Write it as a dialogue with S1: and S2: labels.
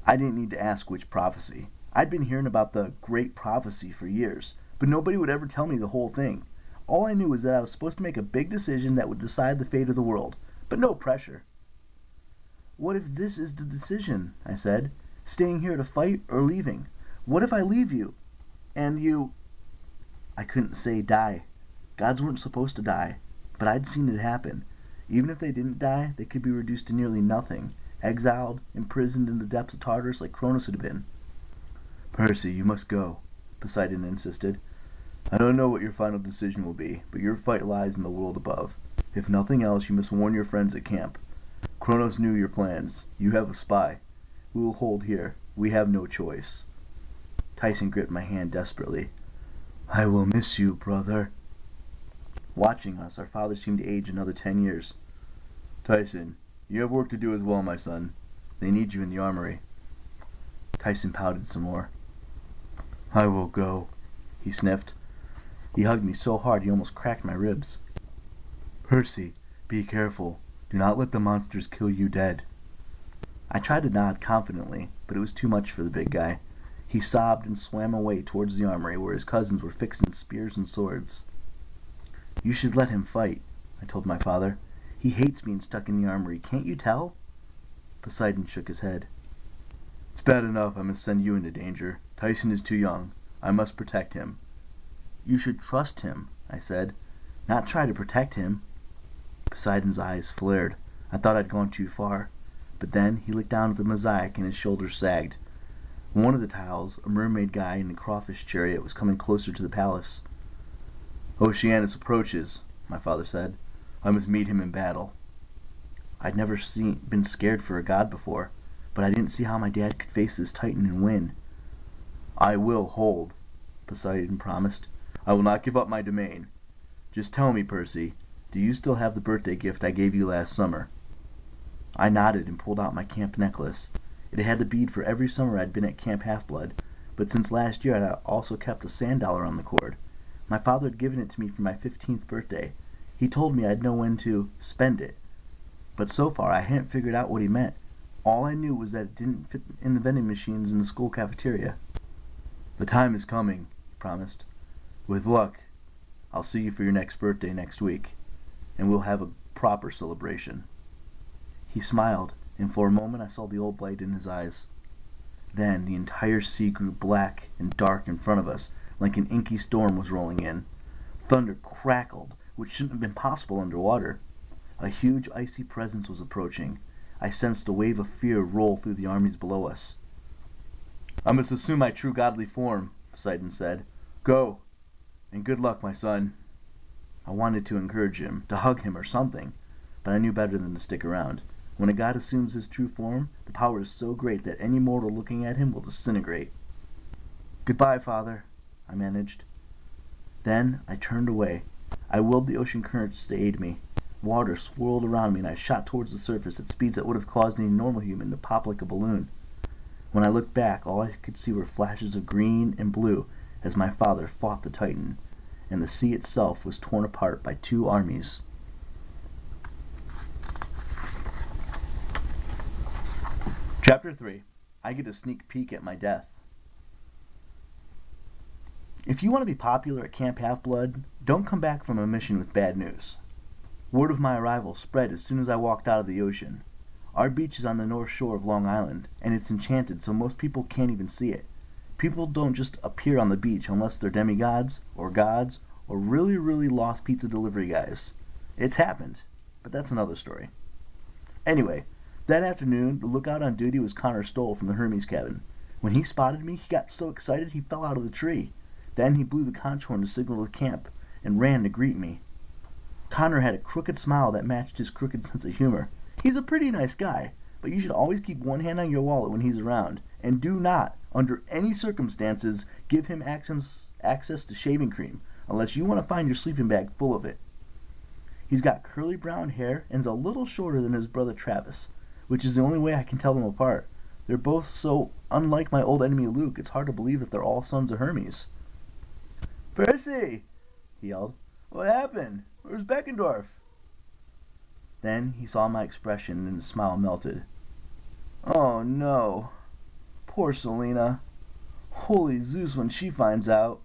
S1: I didn't need to ask which prophecy. I'd been hearing about the Great Prophecy for years, but nobody would ever tell me the whole thing. All I knew was that I was supposed to make a big decision that would decide the fate of the world, but no pressure. What if this is the decision? I said. Staying here to fight or leaving? What if I leave you? And you... I couldn't say die. Gods weren't supposed to die, but I'd seen it happen. Even if they didn't die, they could be reduced to nearly nothing, exiled, imprisoned in the depths of Tartarus like Cronus had been. Percy, you must go, Poseidon insisted. I don't know what your final decision will be, but your fight lies in the world above. If nothing else, you must warn your friends at camp. Kronos knew your plans. You have a spy. We will hold here. We have no choice. Tyson gripped my hand desperately. I will miss you, brother. Watching us, our father seemed to age another 10 years. Tyson, you have work to do as well, my son. They need you in the armory. Tyson pouted some more. I will go, he sniffed. He hugged me so hard he almost cracked my ribs. Percy, be careful. Do not let the monsters kill you dead. I tried to nod confidently, but it was too much for the big guy. He sobbed and swam away towards the armory where his cousins were fixing spears and swords. You should let him fight, I told my father. He hates being stuck in the armory, can't you tell? Poseidon shook his head. It's bad enough I must send you into danger. Tyson is too young. I must protect him. You should trust him, I said, not try to protect him. Poseidon's eyes flared. I thought I'd gone too far. But then he looked down at the mosaic and his shoulders sagged. One of the tiles, a mermaid guy in a crawfish chariot, was coming closer to the palace. Oceanus approaches, my father said. I must meet him in battle. I'd never been scared for a god before, but I didn't see how my dad could face this titan and win. I will hold, Poseidon promised. I will not give up my domain. Just tell me, Percy, do you still have the birthday gift I gave you last summer? I nodded and pulled out my camp necklace. It had a bead for every summer I'd been at Camp Half-Blood, but since last year I'd also kept a sand dollar on the cord. My father had given it to me for my 15th birthday. He told me I'd know when to spend it. But so far I hadn't figured out what he meant. All I knew was that it didn't fit in the vending machines in the school cafeteria. The time is coming, he promised. With luck, I'll see you for your next birthday next week, and we'll have a proper celebration. He smiled, and for a moment I saw the old light in his eyes. Then the entire sea grew black and dark in front of us, like an inky storm was rolling in. Thunder crackled, which shouldn't have been possible underwater. A huge icy presence was approaching. I sensed a wave of fear roll through the armies below us. I must assume my true godly form, Poseidon said. Go, and good luck, my son. I wanted to encourage him, to hug him or something, but I knew better than to stick around. When a god assumes his true form, the power is so great that any mortal looking at him will disintegrate. Goodbye, father, I managed. Then I turned away. I willed the ocean currents to aid me. Water swirled around me and I shot towards the surface at speeds that would have caused any normal human to pop like a balloon. When I looked back, all I could see were flashes of green and blue as my father fought the Titan, and the sea itself was torn apart by two armies. Chapter 3. I get a sneak peek at my death. If you want to be popular at Camp Half-Blood, don't come back from a mission with bad news. Word of my arrival spread as soon as I walked out of the ocean. Our beach is on the north shore of Long Island, and it's enchanted so most people can't even see it. People don't just appear on the beach unless they're demigods, or gods, or really, really lost pizza delivery guys. It's happened, but that's another story. Anyway, that afternoon, the lookout on duty was Connor Stoll from the Hermes cabin. When he spotted me, he got so excited he fell out of the tree. Then he blew the conch horn to signal the camp, and ran to greet me. Connor had a crooked smile that matched his crooked sense of humor. He's a pretty nice guy, but you should always keep one hand on your wallet when he's around, and do not, under any circumstances, give him access to shaving cream, unless you want to find your sleeping bag full of it. He's got curly brown hair and is a little shorter than his brother Travis, which is the only way I can tell them apart. They're both so unlike my old enemy Luke, it's hard to believe that they're all sons of Hermes. Percy! He yelled. What happened? Where's Beckendorf? Then he saw my expression and his smile melted. Oh no. Poor Selena. Holy Zeus when she finds out.